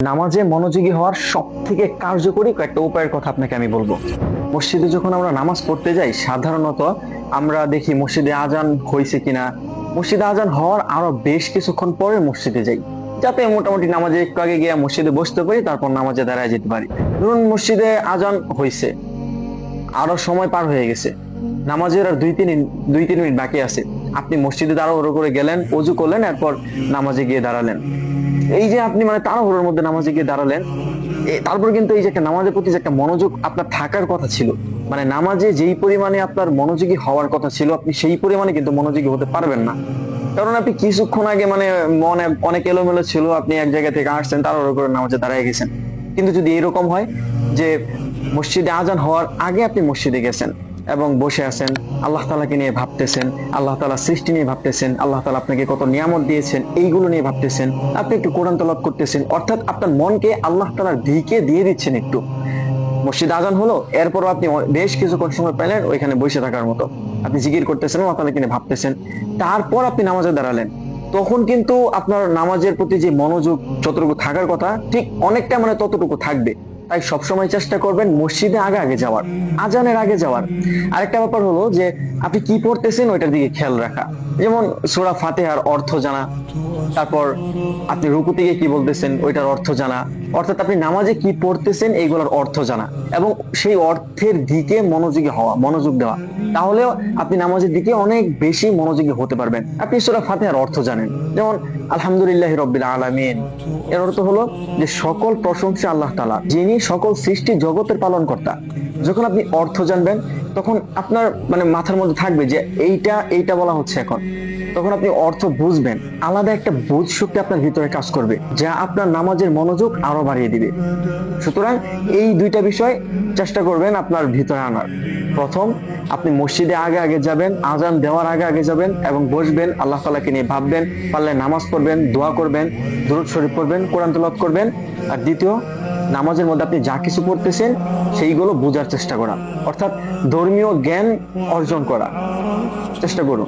নামাজে মনোযোগী হওয়ার সব থেকে কার্যকরী কয়েকটা উপায়ের কথা আপনাকে আমি বলবো। মসজিদে যখন আমরা নামাজ পড়তে যাই, সাধারণত আমরা দেখি মসজিদে আজান হয়েছে কিনা, মসজিদে আজান হওয়ার আরো বেশ কিছুক্ষণ পরে মসজিদে যাই, যাতে মোটামুটি নামাজে একটু আগে গিয়ে মসজিদে বসতে পারি, তারপর নামাজে দাঁড়ায় যেতে পারি। ধরুন মসজিদে আজান হয়েছে, আরো সময় পার হয়ে গেছে, নামাজের আর দুই তিন মিনিট বাকি আছে, আপনি মসজিদে তাড়াহুড়ো করে গেলেন, অজু করলেন, এরপর নামাজে গিয়ে দাঁড়ালেন। এই যে আপনি মানে তাড়াহুড়োর মধ্যে নামাজে গিয়ে দাঁড়ালেন, তারপর কিন্তু এই যে একটা নামাজের প্রতি যে একটা মনোযোগ আপনার থাকার কথা ছিল, মানে নামাজে যেই পরিমাণে আপনার মনোযোগী হওয়ার কথা ছিল, আপনি সেই পরিমাণে কিন্তু মনোযোগী হতে পারবেন না। কারণ আপনি কিছুক্ষণ আগে মানে মনে অনেক এলোমেলো ছিল, আপনি এক জায়গা থেকে আসছেন, তাড়াহুড়ো করে নামাজে দাঁড়িয়ে গেছেন। কিন্তু যদি এরকম হয় যে মসজিদে আজান হওয়ার আগে আপনি মসজিদে গেছেন এবং বসে আছেন, আল্লাহ তাআলাকে নিয়ে ভাবতেছেন, আল্লাহ তাআলা সৃষ্টি নিয়ে ভাবতেছেন, আল্লাহ তাআলা আপনাকে কত নিয়ামত দিয়েছেন এইগুলো নিয়ে ভাবতেছেন, আপনি একটু কোরআন তেলাওয়াত করতেছেন, অর্থাৎ আপনার মনকে আল্লাহ তাআলার দিকে দিয়ে দিচ্ছেন একটু। মসজিদ আজান হলো, এরপরও আপনি বেশ কিছুক্ষণ সময় পেলেন ওইখানে বসে থাকার মতো, আপনি জিকির করতেছেন, আল্লাহ তাআলাকে নিয়ে ভাবতেছেন, তারপর আপনি নামাজে দাঁড়ালেন। তখন কিন্তু আপনার নামাজের প্রতি যে মনোযোগ যতটুকু থাকার কথা, ঠিক অনেকটা মানে ততটুকু থাকবে। তাই সবসময় চেষ্টা করবেন মসজিদে আগে আগে যাওয়ার, আজানের আগে যাওয়ার। আরেকটা ব্যাপার হলো যে আপনি কি পড়তেছেন ওইটার দিকে খেয়াল রাখা। যেমন সূরা ফাতিহার অর্থ জানা, তারপর আপনি রুকুতে গিয়ে কি বলতেছেন ওইটার অর্থ জানা, অর্থাৎ আপনি নামাজে কি পড়তেছেন এইগুলোর অর্থ জানা এবং সেই অর্থের দিকে মনোযোগী হওয়া, মনোযোগ দেওয়া। তাহলেও আপনি নামাজের দিকে অনেক বেশি মনোযোগী হতে পারবেন। আপনি সূরা ফাতিহার অর্থ জানেন, যেমন আলহামদুলিল্লাহি রাব্বিল আলামিন, এর অর্থ হলো যে সকল প্রশংসা আল্লাহ তাআলা, যিনি সকল সৃষ্টি জগতের পালনকর্তা। যখন আপনি অর্থ জানবেন, তখন আপনার মানে মাথার মধ্যে থাকবে যে এইটা এইটা বলা হচ্ছে এখন, তখন আপনি অর্থ বুঝবেন, আলাদা একটা বোধ শক্তি আপনার ভিতরে কাজ করবে, যা আপনার নামাজের মনোযোগ আরো বাড়িয়ে দিবে। সুতরাং এই দুইটা বিষয় চেষ্টা করবেন আপনার ভিতরে আনার। প্রথম, আপনি মসজিদে আগে আগে যাবেন, আজান দেওয়ার আগে আগে যাবেন এবং বসবেন, আল্লাহ তাআলাকে নিয়ে ভাববেন, পারলে নামাজ পড়বেন, দোয়া করবেন, দুরূদ শরীফ পড়বেন, কোরআন তেলাওয়াত করবেন। আর দ্বিতীয়, নামাজের মধ্যে আপনি যা কিছু পড়তেছেন সেইগুলো বোঝার চেষ্টা করা, অর্থাৎ ধর্মীয় জ্ঞান অর্জন করা চেষ্টা করুন।